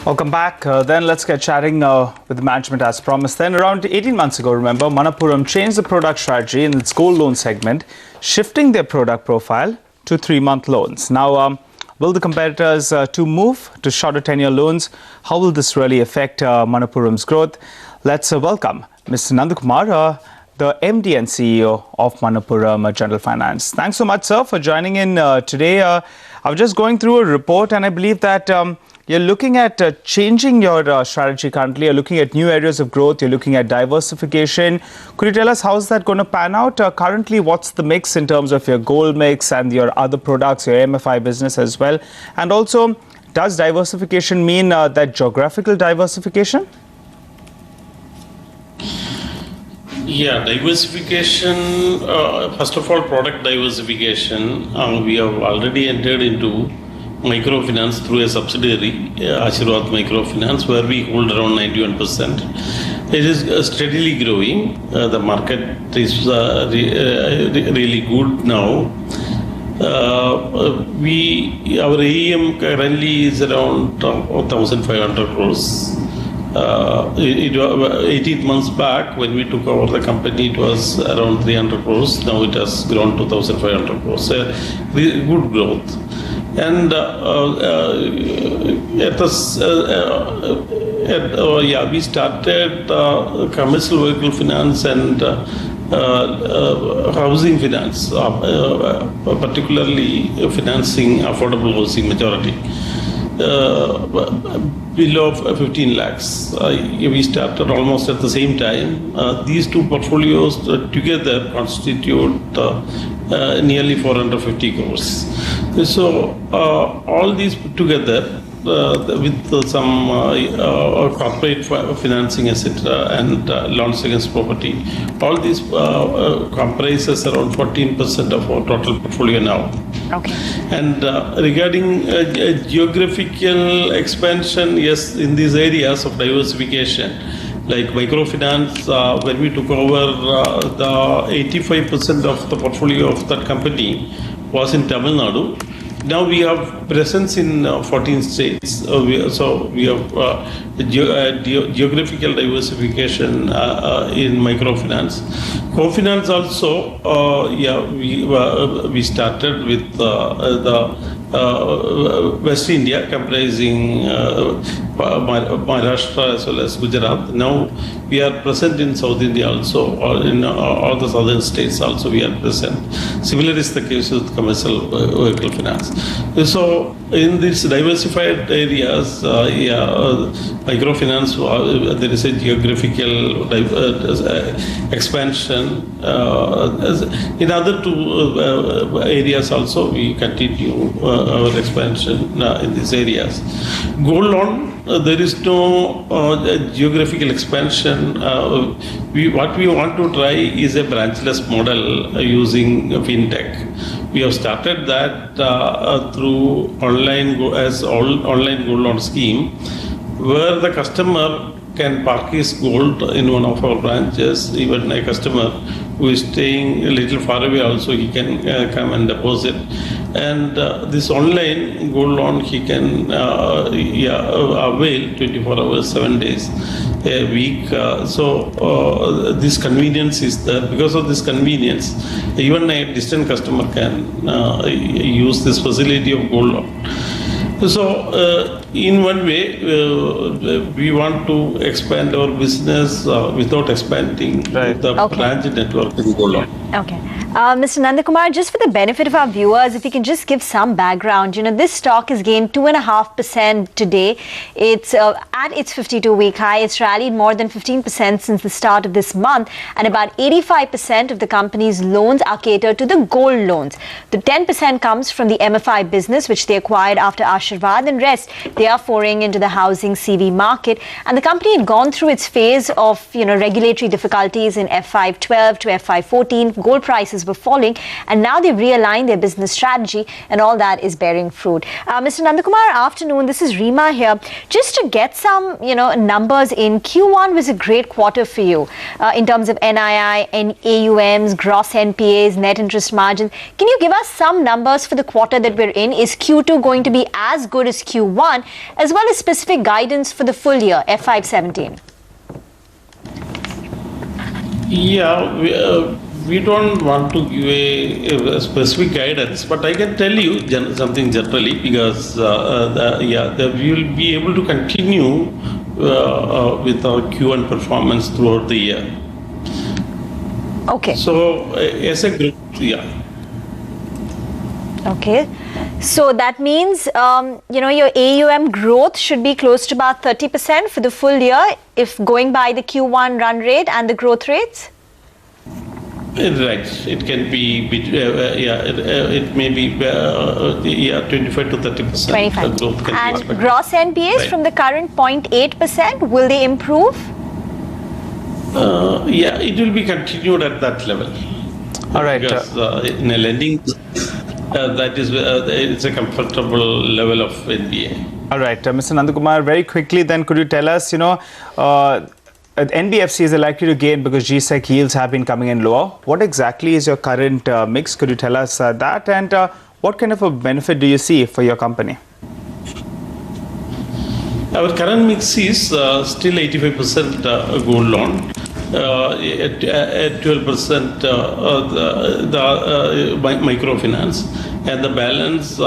Welcome back. Then let's get chatting with the management as promised. Then around 18 months ago, remember, Manappuram changed the product strategy in its gold loan segment, shifting their product profile to 3-month loans. Now, will the competitors to move to shorter tenure loans? How will this really affect Manappuram's growth? Let's welcome Mr. Nandakumar, the MD and CEO of Manappuram General Finance. Thanks so much, sir, for joining in today. I was just going through a report, and I believe that you're looking at changing your strategy currently. You're looking at new areas of growth. You're looking at diversification. Could you tell us how is that going to pan out? Currently, what's the mix in terms of your gold mix and your other products, your MFI business as well? And also, does diversification mean that geographical diversification? Yeah, diversification, first of all, product diversification. We have already entered into microfinance through a subsidiary, Ashirwad Microfinance, where we hold around 91%. It is steadily growing. The market is really good now. Our AUM currently is around 1,500 crores. 18 months back, when we took over the company, it was around 300 crores. Now it has grown to 1,500 crores. Good growth. And we started commercial vehicle finance and housing finance, particularly financing affordable housing majority. Below 15 lakhs. We started almost at the same time. These two portfolios together constitute nearly 450 crores. So all these put together with some corporate financing, etc., and loans against property, all these comprises around 14% of our total portfolio now. Okay. And regarding geographical expansion, yes, in these areas of diversification, like microfinance, when we took over, the 85% of the portfolio of that company was in Tamil Nadu. Now we have presence in 14 states. So we have geographical diversification in microfinance. Co-finance also, we started with the West India, comprising Maharashtra as well as Gujarat. Now we are present in South India also, or in all the southern states also we are present. Similar is the case with commercial vehicle finance. So in these diversified areas, microfinance, there is a geographical expansion. In other two areas also, we continue our expansion in these areas. Gold loan, there is no geographical expansion. What we want to try is a branchless model using fintech. We have started that through online gold loan scheme, where the customer can park his gold in one of our branches. Even a customer who is staying a little far away also, he can come and deposit. And this online gold loan he can avail 24 hours, 7 days a week. This convenience is there. Because of this convenience, even a distant customer can use this facility of gold loan. So, in one way, we want to expand our business without expanding the branch network in gold loan. Okay. Mr. Nandakumar, just for the benefit of our viewers, if you can just give some background. You know, this stock has gained 2.5% today. It's at its 52-week high. It's rallied more than 15% since the start of this month. And about 85% of the company's loans are catered to the gold loans. The 10% comes from the MFI business, which they acquired after Ashirwad, and rest, they are foraying into the housing CV market. And the company had gone through its phase of, regulatory difficulties in FY12 to FY14. Gold prices were falling, and now they've realigned their business strategy, and all that is bearing fruit. Mr. Nandakumar, afternoon. This is Rima here. Just to get some, numbers in, Q1 was a great quarter for you in terms of NII and AUMs, gross NPAs, net interest margin. Can you give us some numbers for the quarter that we're in? Is Q2 going to be as as good as Q1, as well as specific guidance for the full year, FY17? Yeah, we don't want to give a specific guidance, but I can tell you something generally because we will be able to continue with our Q1 performance throughout the year. Okay. So as a group, yeah. Okay. So that means, your AUM growth should be close to about 30% for the full year if going by the Q1 run rate and the growth rates? Right. It can be, it may be 25 to 30%. 25. Growth can and be gross NPAs right. from the current 0.8%, will they improve? It will be continued at that level. All right. Because in a lending, that is it's a comfortable level of NPA. All right, Mr. Nandakumar, very quickly then, could you tell us, NBFCs are likely to gain because GSEC yields have been coming in lower. What exactly is your current mix? Could you tell us that? And what kind of a benefit do you see for your company? Our current mix is still 85% gold loan, at 12% the microfinance, and the balance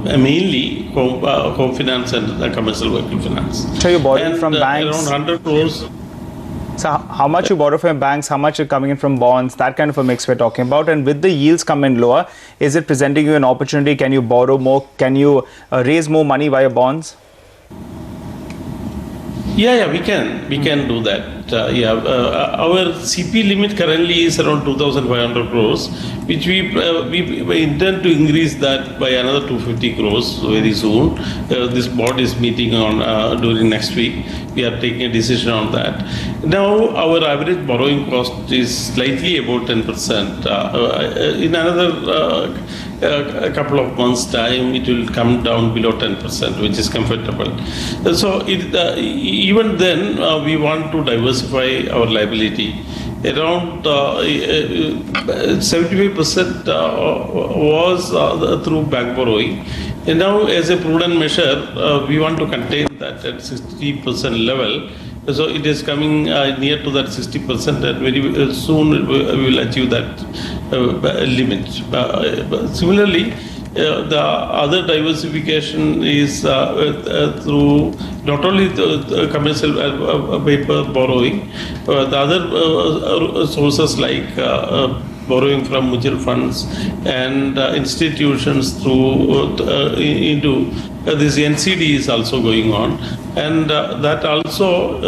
mainly home finance and the commercial vehicle finance. So you're borrowing from banks? Around 100 crores. So how much you borrow from banks, how much is coming in from bonds, that kind of a mix we're talking about. And with the yields coming lower, is it presenting you an opportunity? Can you borrow more? Can you raise more money via bonds? Yeah, we can do that. Our CP limit currently is around 2,500 crores, which we intend to increase that by another 250 crores very soon. This board is meeting on during next week. We are taking a decision on that. Now our average borrowing cost is slightly about 10%. In another a couple of months' time, it will come down below 10%, which is comfortable. So even then, we want to diversify our liability. Around 75% was through bank borrowing. And now, as a prudent measure, we want to contain that at 60% level. So it is coming near to that 60%, and very soon we will achieve that limit. Similarly, the other diversification is through not only the commercial paper borrowing, the other sources like borrowing from mutual funds and institutions through into this NCD is also going on, and that also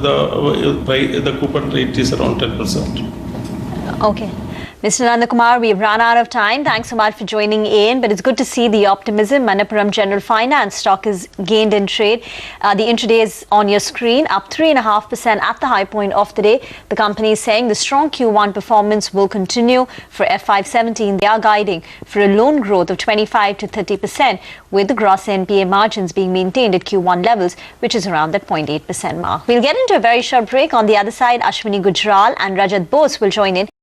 the coupon rate is around 10%. Okay. Mr. Nandakumar, we've run out of time. Thanks so much for joining in, but it's good to see the optimism. Manappuram General Finance stock is gained in trade. The intraday is on your screen, up 3.5% at the high point of the day. The company is saying the strong Q1 performance will continue for FY17. They are guiding for a loan growth of 25 to 30%, with the gross NPA margins being maintained at Q1 levels, which is around that 0.8% mark. We'll get into a very short break. On the other side, Ashwini Gujral and Rajat Bose will join in.